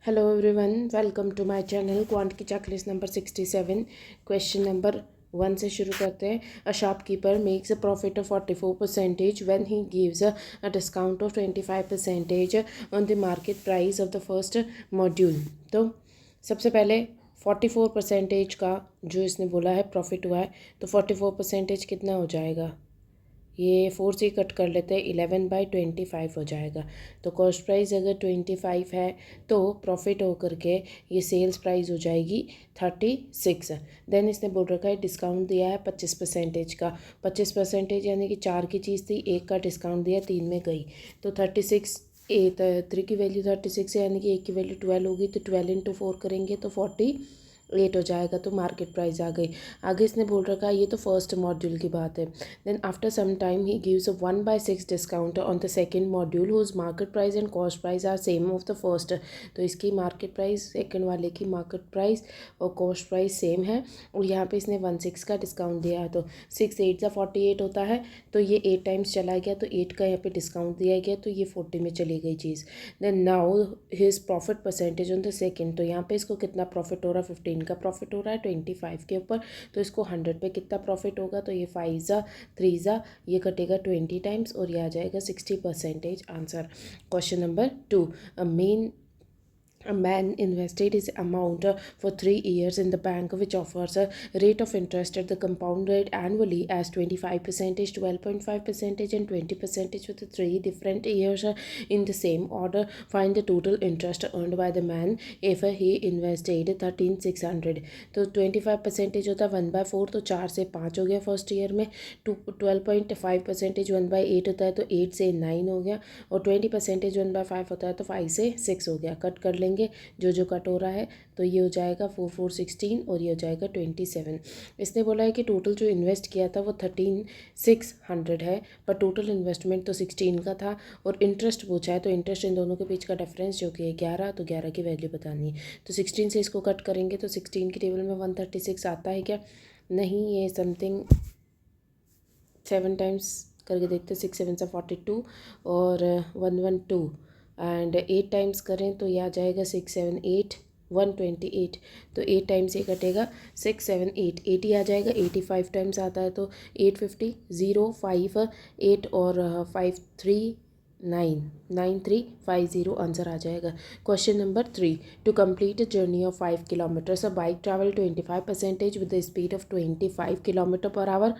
Hello everyone, welcome to my channel quant की checklist number 67। Question number 1 से शुरू करते हैं। A shopkeeper makes a profit of 44% when he gives a discount of 25% on the market price of the first module. तो सबसे पहले 44% का जो इसने बोला है प्रॉफिट हुआ है, तो 44% कितना हो जाएगा? ये 4 से कट कर लेते हैं, 11/25 हो जाएगा। तो कॉस्ट प्राइस अगर 25 है तो प्रॉफिट होकर के ये सेल्स प्राइस हो जाएगी 36। देन इसने बोल रखा है डिस्काउंट दिया है 25% का। 25% यानी कि 4 की चीज़ थी, 1 का डिस्काउंट दिया, 3 में गई। तो 36 3 की वैल्यू 36 है, यानी कि 1 की वैल्यू 12 होगी। तो 12 इंटू 4 करेंगे तो 48 हो जाएगा। तो मार्केट प्राइस आ गई। आगे इसने बोल रखा है, ये तो फर्स्ट मॉड्यूल की बात है। Then after some time he gives a 1/6 discount on the second module whose market price and cost price are same of the first. तो इसकी मार्केट प्राइस, सेकेंड वाले की मार्केट प्राइस और कॉस्ट प्राइस सेम है। और यहाँ पे इसने 1/6 का डिस्काउंट दिया है, तो 6 8 सा 48 होता है। तो ये 8 टाइम्स चला गया, तो 8 का यहाँ पे डिस्काउंट दिया गया, तो ये 40 में चली गई चीज़। Then now his profit percentage on the second. तो यहाँ पे इसको कितना प्रॉफिट हो रहा है? 15 का प्रॉफिट हो रहा है 25 के ऊपर। तो इसको 100 पे कितना प्रॉफिट होगा? तो ये 5 ज़ा 3 ज़ा ये कटेगा 20 टाइम्स और ये आ जाएगा 60% answer. Question number 2। A man invested his amount for 3 years in the bank, which offers a rate of interest at the compound rate annually as 25%, 12.5%, and 20% for the 3 different years in the same order. Find the total interest earned by the man if he invested 13,600। तो 25% होता है 1/4, तो 4 से 5 हो गया first year में। 12.5% 1/8 होता है, तो 8 से 9 हो गया। और 20% 1/5 होता है, तो 5 से 6 हो गया। कट कर लेंगे जो कट हो रहा है, तो ये हो जाएगा 4 4 16 और ये हो जाएगा 27। इसने बोला है कि टोटल जो इन्वेस्ट किया था वो 13,600 है, पर टोटल इन्वेस्टमेंट तो 16 का था। और इंटरेस्ट पूछा है, तो इंटरेस्ट इन दोनों के बीच का डिफरेंस जो कि है 11, तो 11 की वैल्यू बतानी है। तो 16 से इसको कट करेंगे तो 16 की टेबल में 136 आता है क्या? नहीं, ये समथिंग 7 टाइम्स करके देखते, 6 7 से 42 और 112 एंड 8 टाइम्स करें तो ये आ जाएगा 6 7 8 128। तो 8 टाइम्स ये कटेगा 6 7 8 80 आ जाएगा। 85 टाइम्स आता है तो 850 0 5 8 और 5 3 9 9350 आंसर आ जाएगा। Question number 3। To complete a journey of 5 kilometres a bike travel 25% with the speed of 25 kilometre per hour.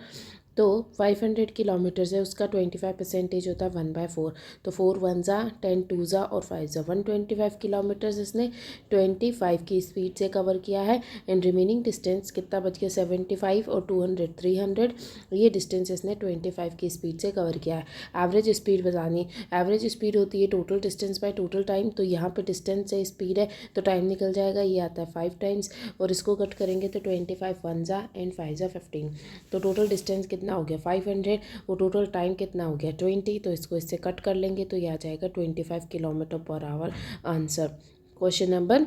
तो 500 किलोमीटर्स है, उसका 25% होता है 1/4। तो 4 1 ज़ा 10 2 ज़ा और 5 ज़ा 125 किलोमीटर्स इसने 25 की स्पीड से कवर किया है। एंड रिमेनिंग डिस्टेंस कितना बच गया? 75 और 200 300। ये डिस्टेंस इसने 25 की स्पीड से कवर किया है। एवरेज स्पीड बतानी। एवरेज स्पीड होती है total distance by total time. तो यहाँ पे डिस्टेंस से स्पीड है तो टाइम निकल जाएगा, ये आता है 5 टाइम्स। और इसको कट करेंगे तो 25 1 ज़ा एंड 5 ज़ा 15। तो टोटल डिस्टेंस कितना हो गया? 500। और टोटल टाइम कितना हो गया? 20। तो इसको इससे कट कर लेंगे तो ये आ जाएगा 25 kilometre per our answer. Question number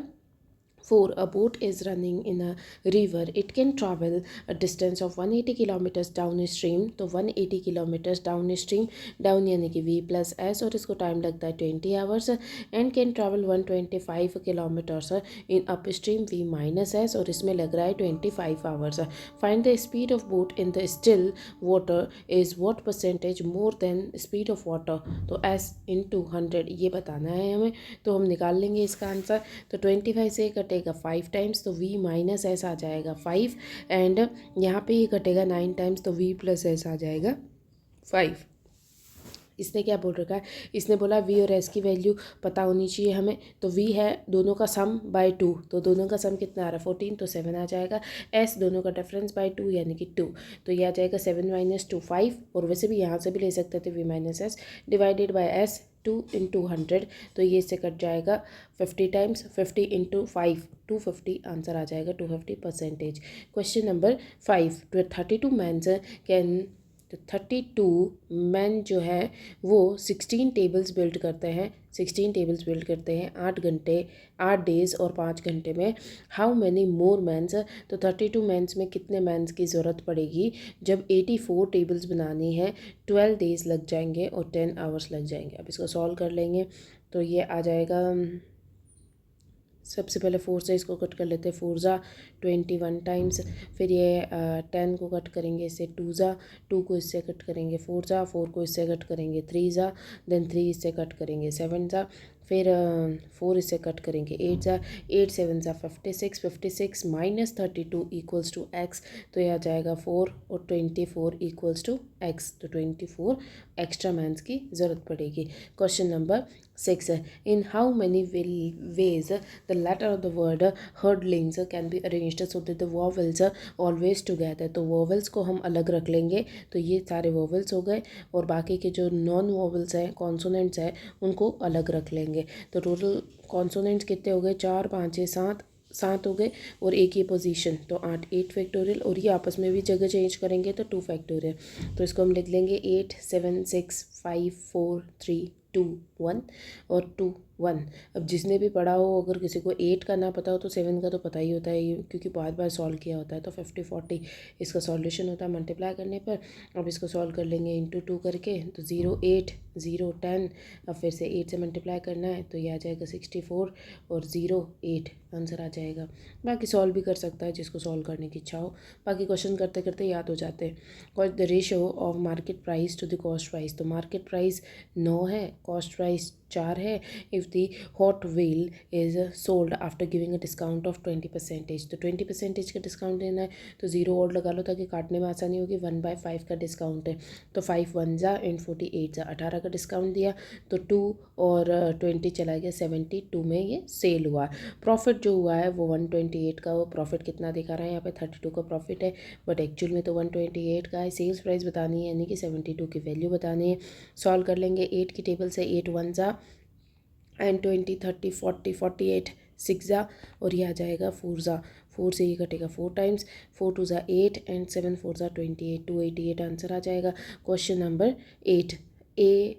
4. A boat is running in a river. It can travel a distance of 180 kilometers downstream. तो 180 kilometers downstream, डाउन यानी कि V प्लस एस, और इसको टाइम लगता है 20 hours. And can travel 125 kilometres in upstream V minus S, और इसमें लग रहा है 25 hours. Find the speed of boat in the still water is what percentage more than speed of water. तो S × 100 ये बताना है हमें। तो हम निकाल लेंगे इसका आंसर। तो 25 से कटेगा 5 टाइम्स, तो V माइनस एस आ जाएगा 5। एंड यहाँ पे ये कटेगा 9 टाइम्स, तो V प्लस एस आ जाएगा 5। इसने क्या बोल रखा है? इसने बोला V और S की वैल्यू पता होनी चाहिए हमें। तो V है दोनों का सम बाय 2, तो दोनों का सम कितना आ रहा है 14, तो 7 आ जाएगा। S दोनों का डिफरेंस बाय 2 यानी कि 2, तो ये आ जाएगा 7 - 2 5। और वैसे भी यहाँ से भी ले सकते थे V minus S divided by S 2 × 100। तो ये इससे कट जाएगा 50 टाइम्स, 50 × 5 250 आंसर आ जाएगा 250%। Question number 5। 32 मैंस कैन तो 32 मैन जो है वो 16 टेबल्स बिल्ड करते हैं। 16 टेबल्स बिल्ड करते हैं 8 घंटे 8 डेज़ और 5 घंटे में। How many more mans? तो 32 मैंस में कितने मैंस की ज़रूरत पड़ेगी जब 84 टेबल्स बनानी है? 12 डेज़ लग जाएंगे और 10 आवर्स लग जाएंगे। अब इसको सॉल्व कर लेंगे तो ये आ जाएगा सबसे पहले 4 से इसको कट कर लेते हैं, 4 ज़ा 21 टाइम्स। फिर ये 10 को कट करेंगे इससे, 2 ज़ा 2 को इससे कट करेंगे, 4 ज़ा 4 को इससे कट करेंगे, 3 ज़ा देन 3 इससे कट करेंगे, 7 ज़ा फिर 4 इससे कट करेंगे, 8 ज़ा 8 7 ज़ा 56, 56 माइनस 32 इक्वल्स टू एक्स। तो ये आ जाएगा 4 और 24 इक्वल्स टू एक्स। तो 24 एक्स्ट्रा मैंस की ज़रूरत पड़ेगी। क्वेश्चन नंबर 6 है, in how many ways the letter of the word hurdlings can be arranged so that the vowels always together. तो वोवेल्स को हम अलग रख लेंगे, तो ये सारे वोवेल्स हो गए, और बाकी के जो नॉन वोवेल्स हैं, कॉन्सोनेंट्स हैं, उनको अलग रख लेंगे। तो टोटल कॉन्सोनेंट्स कितने हो गए, 4 5 6 7 7 हो गए, और एक ये पोजीशन तो 8 फैक्टोरियल, और ये आपस में भी जगह चेंज करेंगे तो 2 फैक्टोरियल। तो इसको हम लिख लेंगे 8 7 6 5 4 3 2 1 और 2 1। अब जिसने भी पढ़ा हो, अगर किसी को 8 का ना पता हो तो 7 का तो पता ही होता है, ये क्योंकि बहुत बार सॉल्व किया होता है। तो 50 40 इसका सॉल्यूशन होता है मल्टीप्लाई करने पर। अब इसको सॉल्व कर लेंगे इंटू 2 करके, तो 0 8 0 10, अब फिर से 8 से मल्टीप्लाई करना है, तो ये आ जाएगा 64 और 0 8 आंसर आ जाएगा। बाकी सॉल्व भी कर सकता है जिसको सॉल्व करने की इच्छा हो, बाकी क्वेश्चन करते करते याद हो जाते हैं। Cost the ratio of market price to the cost price. तो मार्केट प्राइस 9 है, कॉस्ट प्राइस 4 है। If the hot wheel is sold after giving a discount of 20%, तो 20% का डिस्काउंट देना है, तो 0 और लगा लो ताकि काटने में आसानी होगी। 1/5 का डिस्काउंट है, तो 5 1 ज़ा एंड 48 ज़ा 18 का डिस्काउंट दिया, तो 2 और 20 चला गया 72 में ये सेल हुआ। प्रॉफिट जो हुआ है वो 128 का, वो प्रॉफिट कितना दिखा रहा है यहाँ पे 32 का प्रॉफिट है, बट एक्चुअल में तो 128 का है। सेल्स प्राइस बतानी है, यानी कि 72 की वैल्यू बतानी है। सॉल्व कर लेंगे 8 की टेबल से, 8 1 ज़ा एंड 20 30 40 48 6 ज़ा, और ये आ जाएगा 4 ज़ा, 4 से ये कटेगा 4 टाइम्स, 4 2 ज़ा 8 एंड 7 4 ज़ा 28, 288 आंसर आ जाएगा। Question number 8, a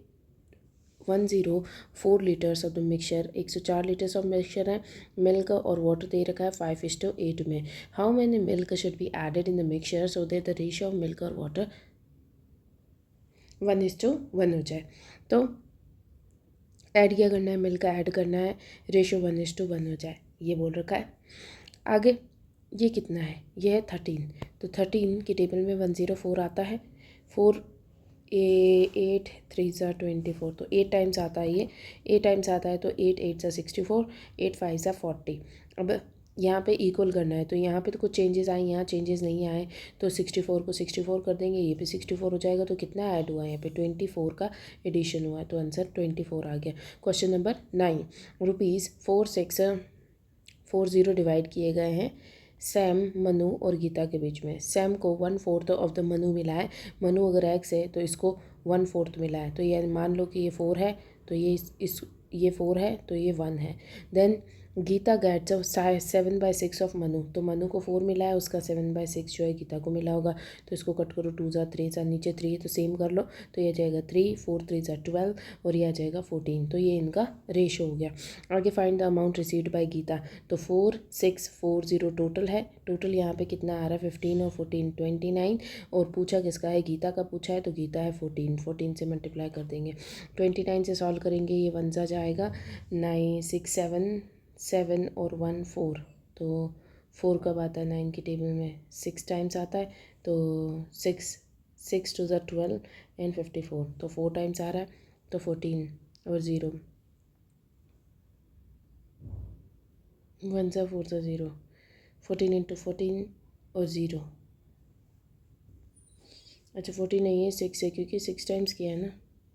104 litres of the mixture, 104 litres of mixture है, मिल्क और वाटर दे रखा है 5:8 में। How many milk should be added in the mixture so that the ratio of milk और वाटर 1:1 हो जाए। तो ऐड क्या करना है, मिल्क ऐड करना है, रेशियो 1:1 हो जाए, ये बोल रखा है। आगे ये कितना है, ये है 13, तो 13 की टेबल में 104 आता है, 4 8 3 ज़ा 24, तो 8 टाइम्स आता है, ये 8 टाइम्स आता है, तो 8 8 ज़ा 64, 8 5 ज़ा 40। अब यहाँ पे इक्वल करना है, तो यहाँ पे तो कुछ चेंजेस आए, यहाँ चेंजेस नहीं आए, तो 64 को 64 कर देंगे, ये भी 64 हो जाएगा। तो कितना ऐड हुआ है यहाँ पे, 24 का एडिशन हुआ है, तो आंसर 24 आ गया। क्वेश्चन नंबर 9, ₹4640 डिवाइड किए गए हैं सैम, मनु और गीता के बीच में। सैम को 1/4 ऑफ द मनु मिला है, मनु अगर एक्स है तो इसको 1/4 मिला है, तो ये मान लो कि ये 4 है, तो ये ये 4 है, तो ये 1 है। Then Gita gets 7/6 of Manu, तो मनु को 4 मिला है, उसका 7/6 जो है गीता को मिला होगा, तो इसको कट करो, 2 ज़ा 3 ज़ा, नीचे 3 है तो सेम कर लो, तो ये जाएगा 3 4 3 ज़ा 12, और ये आ जाएगा 14, तो ये इनका रेशो हो गया। आगे find the amount received by Gita, तो 4640 टोटल है, टोटल यहाँ पे कितना आ रहा है 15 और 14 29, और पूछा किसका है, गीता का पूछा है, तो गीता है 14 से मल्टीप्लाई कर देंगे, 29 से सॉल्व करेंगे, ये 1 ज़ा जाएगा 9 6 7 और 1 4, तो 4 कब आता है 9 की टेबल में, 6 टाइम्स आता है, तो 6 2 ज़ा 12 एंड 54, तो 4 टाइम्स आ रहा है, तो 14 और 0 1 ज़ा 4 ज़ा 0, 14 इंटू 14 और 0, अच्छा 14 नहीं है 6 है, क्योंकि 6 टाइम्स किया है ना,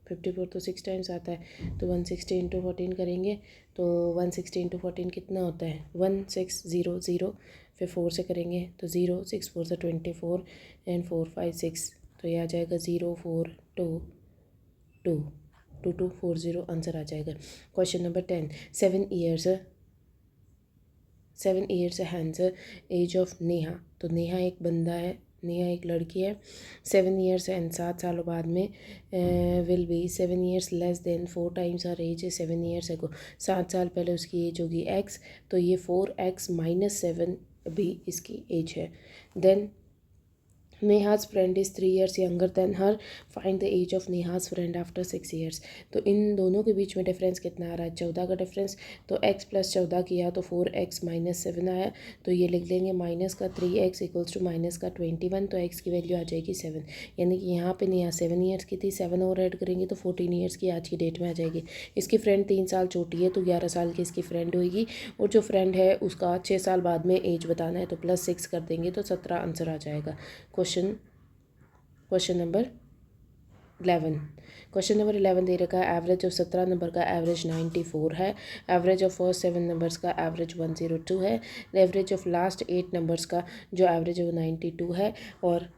54 तो 6 टाइम्स आता है, तो 160 इंटू 14 करेंगे, तो 160 इंटू 14 कितना होता है 1600, फिर 4 से करेंगे तो 0 6 4 से 24 एंड 4 5 6, तो ये आ जाएगा 0 4 2 2 2 2 4 0 आंसर आ जाएगा। Question number 10, 7 years hence age of Neha, तो नेहा एक बंदा है, नेहा एक लड़की है, 7 ईयर्स एंड 7 सालों बाद में will be 7 years less than 4 times her age 7 years ago, 7 साल पहले उसकी एज होगी x, तो ये 4x - 7 भी इसकी एज है। Then Neha's friend is 3 years younger than her. Find the age of Neha's friend after 6 years. तो इन दोनों के बीच में डिफरेंस कितना आ रहा है? 14 का डिफरेंस. तो x + 14 किया तो 4x - 7 आया. तो ये लिख लेंगे -3x = -21. तो x की वैल्यू आ जाएगी 7. यानी कि यहाँ पे नेहा 7 years की थी, 7 और ऐड करेंगे तो 14 years की आज की डेट में आ जाएगी. इसकी फ्रेंड 3 साल छोटी है तो 11 साल की इसकी फ्रेंड होगी. और जो फ्रेंड है उसका 6 साल बाद में एज बताना है तो +6 कर देंगे तो 17 आंसर आ जाएगा. Question number 11. क्वेश्चन नंबर 11 दे रखा है एवरेज ऑफ 17 नंबर का एवरेज 94 है. एवरेज ऑफ फर्स्ट 7 नंबर्स का एवरेज 102 है. एवरेज ऑफ लास्ट 8 नंबर्स का जो एवरेज है वो 92 है. और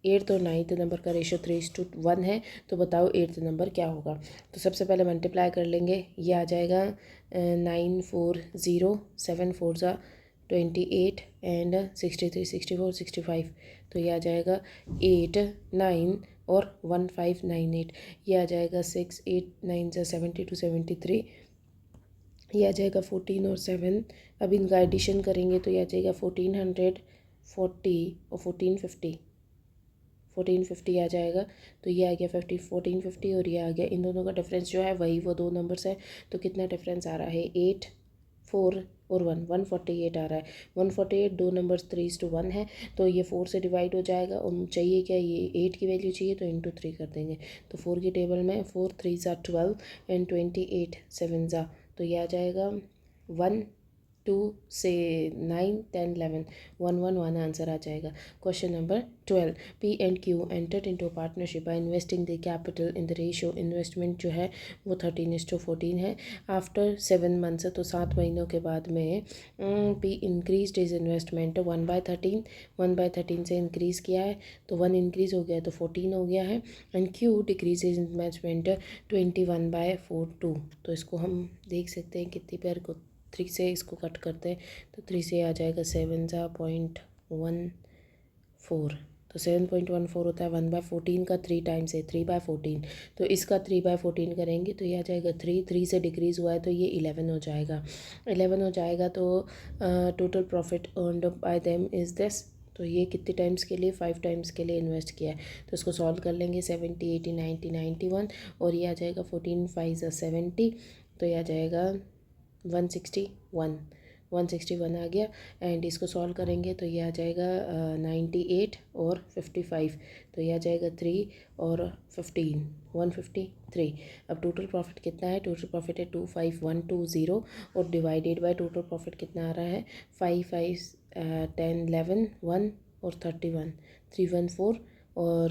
8th और 9th नंबर का रेशो 3:1 है. तो बताओ 8th नंबर क्या होगा? तो सबसे पहले मल्टीप्लाई कर लेंगे. ये आ जाएगा 940 7 4 28 एंड 63 64 65. तो ये आ जाएगा 8 9 और 1598. ये आ जाएगा 6 8 9 72 73. ये आ जाएगा 14 और 7. अब इनका एडिशन करेंगे तो ये आ जाएगा 1440 और 1450 आ जाएगा. तो ये आ गया 1450 और ये आ गया. इन दोनों का डिफरेंस जो है वही वो दो नंबर्स है. तो कितना डिफरेंस आ रहा है? 8 4 और 148 आ रहा है. 148 दो नंबर्स 3:1 है. तो ये 4 से डिवाइड हो जाएगा. और चाहिए क्या? ये 8 की वैल्यू चाहिए तो इंटू 3 कर देंगे. तो 4 की टेबल में 4 3 12 एंड 28 7. तो ये आ जाएगा 1 2 से 9 10 11 1 1 1 आंसर आ जाएगा. Question number 12. P and Q entered into a partnership by investing the capital in the ratio investment जो है वो 13:14 है. आफ्टर 7 months तो 7 महीनों के बाद में P इंक्रीज इज इन्वेस्टमेंट 1/13. 1/13 से इंक्रीज़ किया है तो 1 इंक्रीज़ हो गया तो 14 हो गया है. And Q decrease is investment 21/42. तो इसको हम देख सकते हैं कितनी पेयर को 3 से इसको कट करते हैं तो 3 से आ जाएगा 7.14. तो 7.14 होता है 1/14 का 3 टाइम्स है 3/14. तो इसका 3/14 करेंगे तो ये आ जाएगा 3 से डिक्रीज़ हुआ है तो ये 11 हो जाएगा. 11 हो जाएगा तो total profit earned bye them is this. तो ये कितने टाइम्स के लिए? 5 टाइम्स के लिए इन्वेस्ट किया है. तो इसको सॉल्व कर लेंगे. 70 80 90 91 और ये आ जाएगा 14 5 70. तो ये आ जाएगा 161 आ गया. एंड इसको सॉल्व करेंगे तो ये आ जाएगा 98 और 55. तो ये आ जाएगा 3 और 15 153. अब टोटल प्रॉफिट कितना है? टोटल प्रॉफिट है 25120 और डिवाइडेड बाय टोटल प्रॉफिट कितना आ रहा है? 5 5 10 11 1 और 31 314. और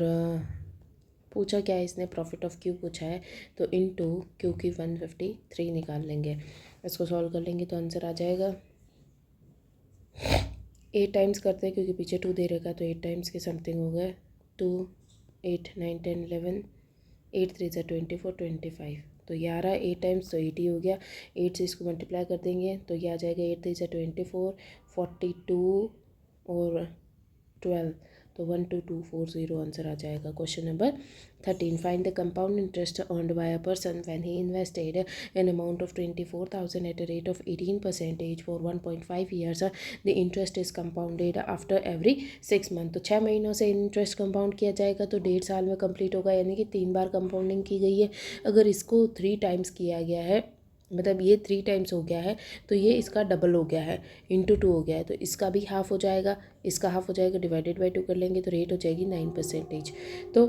पूछा क्या है इसने? प्रॉफिट ऑफ क्यू पूछा है. तो इनटू क्यू की 153 निकाल लेंगे. इसको सॉल्व कर लेंगे तो आंसर आ जाएगा 8 टाइम्स करते हैं क्योंकि पीछे 2 दे रखा तो 8 टाइम्स के समथिंग हो गया. 2 8 9 10 11 8 3 24 25. तो ये आ रहा है 8 टाइम्स तो 80 हो गया. 8 से इसको मल्टीप्लाई कर देंगे तो ये आ जाएगा 8 3 24 42 और 12. तो 12240 आंसर आ जाएगा. Question number 13. Find the compound interest earned bye a person when he invested an amount of 24,000 at a rate of 18% for 1.5 years. The interest is compounded after every 6 months. तो 6 महीनों से इंटरेस्ट कंपाउंड किया जाएगा तो 1.5 साल में complete होगा. यानी कि 3 बार कंपाउंडिंग की गई है. अगर इसको 3 टाइम्स किया गया है मतलब ये 3 टाइम्स हो गया है तो ये इसका डबल हो गया है इंटू 2 हो गया है. तो इसका भी हाफ हो जाएगा. इसका हाफ हो जाएगा डिवाइडेड बाय 2 कर लेंगे तो रेट हो जाएगी 9%. तो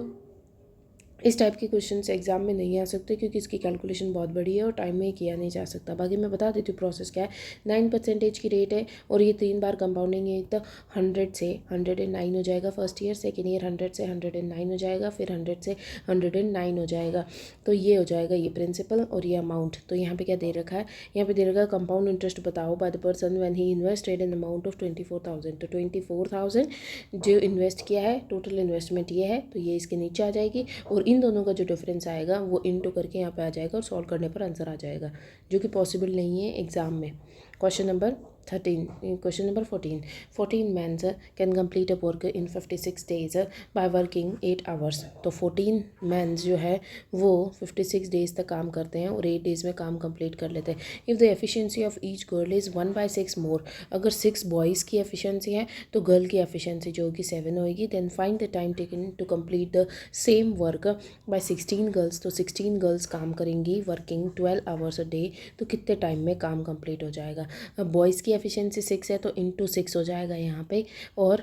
इस टाइप के क्वेश्चन एग्जाम में नहीं आ सकते क्योंकि इसकी कैलकुलेशन बहुत बड़ी है और टाइम में किया नहीं जा सकता. बाकी मैं बता देती हूँ प्रोसेस क्या है. 9% की रेट है और ये 3 बार कंपाउंडिंग है. तो 100 से 109 हो जाएगा फर्स्ट ईयर. सेकेंड ईयर 100 से 109 हो जाएगा. फिर 100 से 109 हो जाएगा. तो ये हो जाएगा ये प्रिंसिपल और ये अमाउंट. तो यहाँ पे क्या दे रखा है? यहाँ पे दे रखा है कंपाउंड इंटरेस्ट बताओ by the person when he invested an amount of 24,000. तो 24,000 जो इन्वेस्ट किया है टोटल इन्वेस्टमेंट ये है तो ये इसके नीचे आ जाएगी. और इन दोनों का जो डिफरेंस आएगा वो इनटू करके यहाँ पे आ जाएगा और सॉल्व करने पर आंसर आ जाएगा जो कि पॉसिबल नहीं है एग्ज़ाम में. Question number 13. Question number 14. 14 men can complete a work in 56 days by working 8 hours. तो 14 men जो है वो 56 डेज तक काम करते हैं और 8 डेज में काम कंप्लीट कर लेते हैं. If the efficiency of each girl is 1/6 मोर, अगर 6 बॉयज़ की एफिशिएंसी है तो गर्ल की एफिशिएंसी जो होगी 7 होगी. Then find the time taken to complete the same work by 16 girls. तो 16 गर्ल्स काम करेंगी वर्किंग 12 आवर्स अ डे. तो कितने टाइम में काम कंप्लीट हो जाएगा. अब बॉयज़ की एफिशिएंसी 6 है तो इंटू 6 हो जाएगा यहाँ पे, और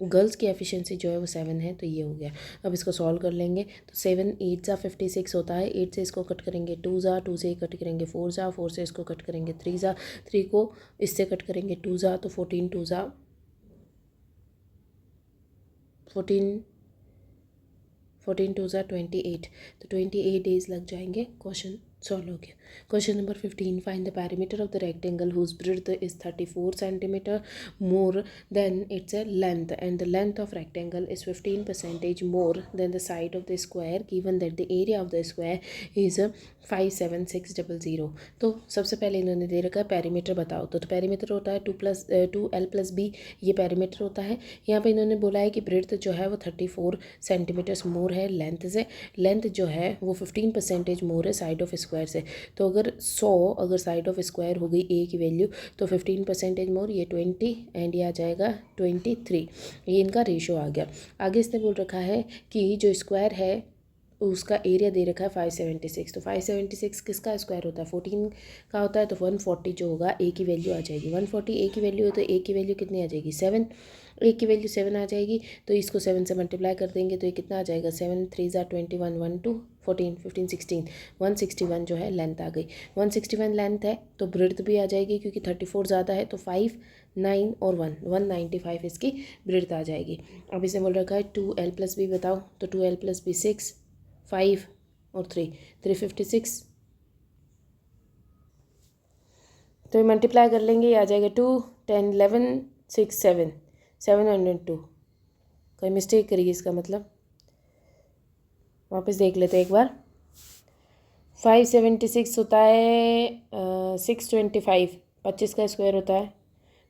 गर्ल्स की एफिशिएंसी जो है वो 7 है, तो ये हो गया. अब इसको सॉल्व कर लेंगे. तो 7 8 ज़ा 56 होता है. 8 से इसको कट करेंगे 2 ज़ा, 2 से कट करेंगे 4 ज़ा, 4 से इसको कट करेंगे 3 ज़ा, 3 को इससे कट करेंगे 2 ज़ा, तो 14 2 ज़ा 14 2 ज़ा 28. तो 28 डेज लग जाएंगे. क्वेश्चन सॉल्व हो गया. Question number 15. Find the perimeter of the rectangle whose breadth is 34 centimetre more than its length and the length of rectangle is 15% more than the side of the square given that the area of the square is 57600. तो सबसे पहले इन्होंने दे रखा है perimeter बताओ. तो perimeter होता है 2L+B, ये पैरीमीटर होता है. यहाँ पे इन्होंने बोला है कि ब्रेड्थ जो है वो 34 सेंटीमीटर्स मोर है लेंथ से. लेंथ जो है वो 15% मोर है साइड ऑफ स्क्वायर से. तो अगर 100 अगर साइड ऑफ स्क्वायर हो गई ए की वैल्यू तो 15% मोर, ये 20 एंड ये आ जाएगा 23. ये इनका रेशो आ गया. आगे इसने बोल रखा है कि जो स्क्वायर है उसका एरिया दे रखा है 576. तो 576 किसका स्क्वायर होता है, 14 का होता है. तो 140 जो होगा ए की वैल्यू आ जाएगी. 140 ए की वैल्यू है तो ए की वैल्यू कितनी आ जाएगी 7. ए की वैल्यू 7 आ जाएगी. तो इसको 7 से मल्टीप्लाई कर देंगे तो ये कितना आ जाएगा 7 3 ज़ा 21 1 2 14 15 16 161 जो है लेंथ आ गई. 161 लेंथ है तो ब्रेड्थ भी आ जाएगी क्योंकि 34 ज़्यादा है. तो 5 9 और 195 इसकी ब्रेड्थ आ जाएगी. अब इसे बोल रखा है 2L+B बताओ. तो 2L+B 6 5 और 3 356. तो ये मल्टीप्लाई कर लेंगे, ये आ जाएगा 2 10 11 6 7 702. कोई मिस्टेक करिए इसका मतलब. वापस देख लेते हैं एक बार. 576 होता है 625, 25 का स्क्वायर होता है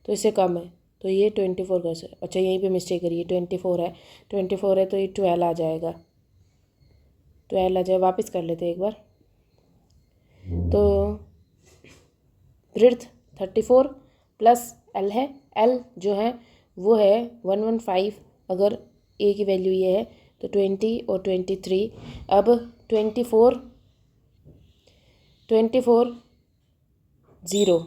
तो इससे कम है. तो ये 24 का स्क्वायर. अच्छा यहीं पे मिस्टेक करिए, 24 है. 24 है तो ये 12 आ जाएगा. 12 आ जाए. वापस कर लेते हैं एक बार. तो ब्रेड्थ 34 प्लस एल है. एल जो है वो है 115. अगर ए की वैल्यू ये है तो 20 और 23. अब 24 0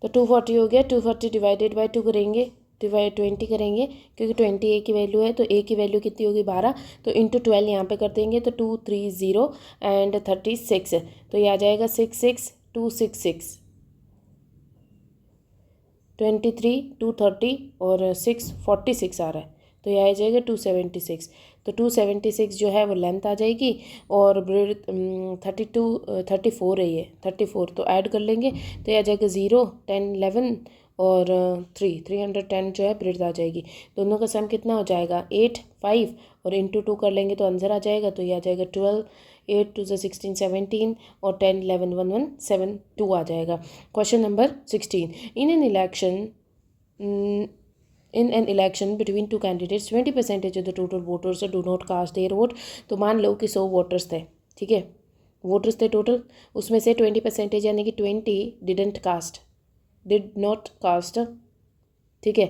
तो 240 हो गया. 240 डिवाइडेड बाई 2 करेंगे, डिवाइड 20 करेंगे क्योंकि 20 ए की वैल्यू है. तो ए की वैल्यू कितनी होगी 12. तो इंटू 12 यहाँ पे कर देंगे तो 230 एंड 36. तो ये आ जाएगा 66266. 23 230 और 646 आ रहा है. तो ये आ जाएगा 276. तो 276 जो है वो लेंथ आ जाएगी और ब्रेड्थ 34 है ये 34. तो ऐड कर लेंगे तो ये आ जाएगा 0 10 11 और 310 जो है ब्रेड्थ आ जाएगी. दोनों का सम कितना हो जाएगा 8 5 और इंटू 2 कर लेंगे तो आंसर आ जाएगा. तो ये आ जाएगा 12 8 2 16 17 और 10 11 1 1 7 2 आ जाएगा. Question number 16. In an election between two candidates 20% of the total voters do not cast their vote. तो मान लो कि 100 वोटर्स थे, ठीक है, वोटर्स थे टोटल. उसमें से 20% यानी कि 20 डिड नॉट कास्ट, ठीक है,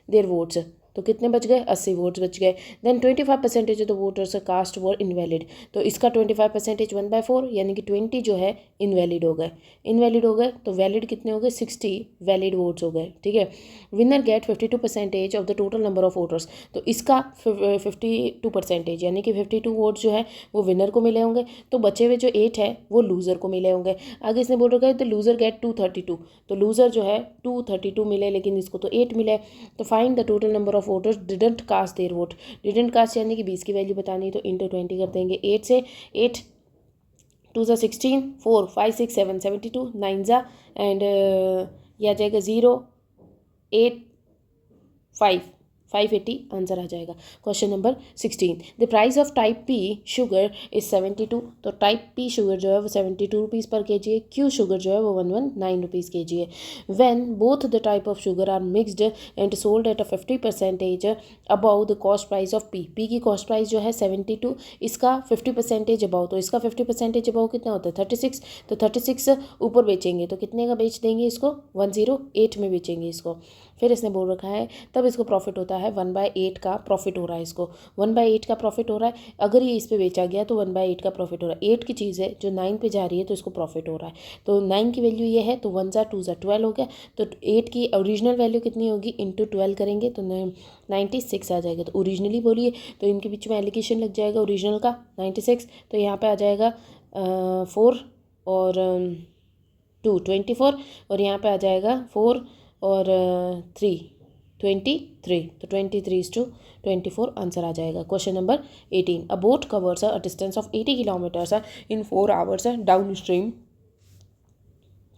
देयर वोट्स. तो कितने बच गए 80 वोट्स बच गए. Then 25% of the voters cast were invalid. तो इसका 25% 1/4 यानी कि 20 जो है इनवैलिड हो गए. इनवैलिड हो गए तो वैलिड कितने हो गए 60 वैलिड वोट्स हो गए, ठीक है. Winner get 52% of the total number of voters. तो इसका 52% यानी कि 52 वोट्स जो है वो विनर को मिले होंगे. तो बचे हुए जो 8 है वो लूज़र को मिले होंगे. आगे इसने बोल रखा है तो लूज़र गेट 232. तो लूज़र जो है 232 मिले लेकिन इसको तो 8 मिले. तो find the total number of voters didn't cast their vote. Didn't cast यानी कि 20 की वैल्यू बतानी. तो इंटू 20 कर देंगे 8 से. 8 2 ज़ा 16 4 5 6 7 72 9 ज़ा एंड यह आ जाएगा 0 8 5 580 आंसर आ जाएगा। Question number 16, the price of type P sugar is 72। तो टाइप पी शुगर जो है वो 72 रुपीज़ पर के जी है। क्यू शुगर जो है वो 119 रुपीज़ के जी है। When both the type of sugar are mixed and sold at a 50% above the cost price of P. P की कॉस्ट प्राइस जो है 72, इसका 50% अबाउ, तो इसका 50% अबाउ कितना होता है 36। तो 36 ऊपर बेचेंगे तो कितने का बेच देंगे इसको, 108 में बेचेंगे इसको। फिर इसने बोल रखा है तब इसको प्रॉफिट होता है 1/8 का प्रॉफिट हो रहा है, इसको 1/8 का प्रॉफिट हो रहा है। अगर ये इस पे बेचा गया तो 1/8 का प्रॉफिट हो रहा है। 8 की चीज़ है जो 9 पे जा रही है तो इसको प्रॉफिट हो रहा है। तो 9 की वैल्यू ये है तो 1 ज़ा 2 ज़ा 12 हो गया। तो 8 की ओरिजिनल वैल्यू कितनी होगी, इंटू 12 करेंगे तो 96 आ जाएगा। तो ओरिजिनली बोलिए तो इनके बीच में एलिगेशन लग जाएगा ओरिजिनल का 96। तो यहाँ पे आ जाएगा 4 और 2 24, और यहाँ पे आ जाएगा 4 और 3 23। तो 23:24 आंसर आ जाएगा। Question number 18, a boat covers a distance of 80 kilometres in 4 hours down stream.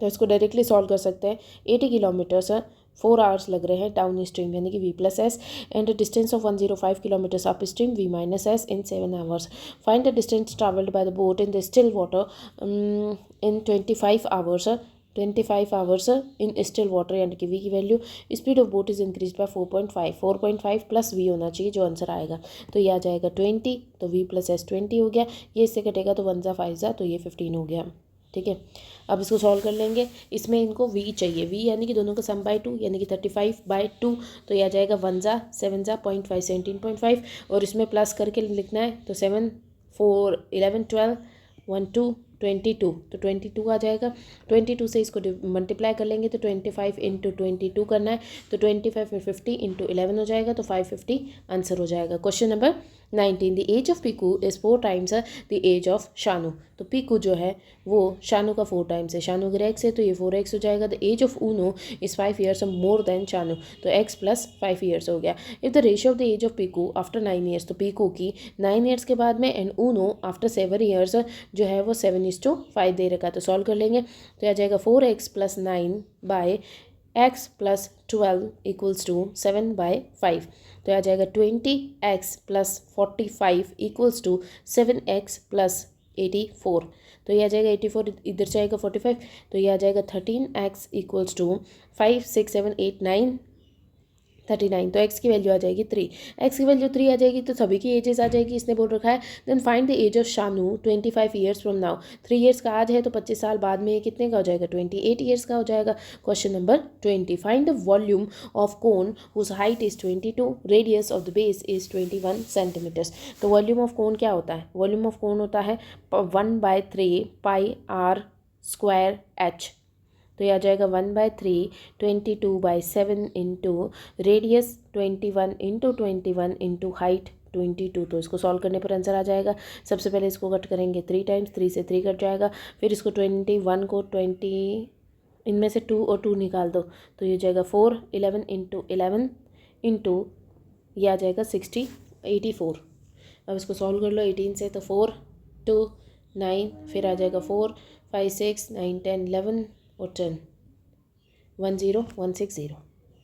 तो इसको डायरेक्टली सॉल्व कर सकते हैं। 80 किलोमीटर्स 4 आवर्स लग रहे हैं डाउन स्ट्रीम, यानी कि v+s, and distance of 105 kilometres up stream v-s in 7 hours. Find the distance travelled by the boat in the still water in 25 hours. 25 hours in still water, यानी कि v की value, speed of boat is increase by 4.5। 4.5 plus v होना चाहिए जो answer आएगा। तो ये आ जाएगा 20, तो v+s 20 हो गया। ये इससे कटेगा तो 1 ज़ा 5 ज़ा, तो ये 15 हो गया। ठीक है, अब इसको सॉल्व कर लेंगे। इसमें इनको v चाहिए, v यानी कि दोनों का सम बाय 2, यानी कि 35/2। तो यह आ जाएगा 1 ज़ा 7 ज़ा 0.5 17.5, और इसमें प्लस करके लिखना है तो 7 4 11 12 1 2 22। तो 22 आ जाएगा। 22 से इसको मल्टीप्लाई कर लेंगे तो 25 इंटू 22 करना है, तो 25 में 50 इंटू 11 हो जाएगा, तो 550 आंसर हो जाएगा। Question number 19, the age of Piku is 4 times the age of Shanu. तो पीकू जो है वो शानू का 4 टाइम्स है। शानू अगर x है तो ये 4x हो जाएगा। The age of Uno is 5 years more than Shanu, तो x प्लस 5 ईयर्स हो गया। If the ratio of the age of Piku after 9 years, तो पीकू की 9 ईयर्स के बाद में, एंड ऊनो आफ्टर 7 ईयर्स जो है वो 7:5 दे रखा है। तो सॉल्व कर लेंगे तो आ जाएगा 4x + 9 bye x + 12 equals to 7/5। तो आ जाएगा 20x + 45 इक्वल्स टू 7x + 84। तो ये आ जाएगा 84, इधर से आएगा 45, तो ये आ जाएगा 13x इक्वल्स टू 5 6 7 8 9 39। तो x की वैल्यू आ जाएगी 3। x की वैल्यू 3 आ जाएगी तो सभी की एजेस आ जाएगी। इसने बोल रखा है then find the age of Shanu 25 years from now. 3 years का आज है तो 25 साल बाद में कितने का हो जाएगा, 28 ईयर्स का हो जाएगा। Question number 20, find the volume of cone whose height is 22, radius of the base is 21 centimetres. तो वॉल्यूम ऑफ कोन क्या होता है, वॉल्यूम ऑफ कोन होता है 1/3 πr²h। तो ये आ जाएगा 1/3 22/7 into radius 21 into 21 into height 22। तो इसको सॉल्व करने पर आंसर आ जाएगा। सबसे पहले इसको कट करेंगे 3 टाइम्स, 3 से 3 कट जाएगा। फिर इसको 21 को 20 इनमें से 2 और 2 निकाल दो, तो ये जाएगा 4 11 इंटू 11 इंटू ये आ जाएगा 60 84। अब इसको सॉल्व कर लो 18 से, तो 4 2 9, फिर आ जाएगा 4 5 6 9 10 11 और 10 10 160।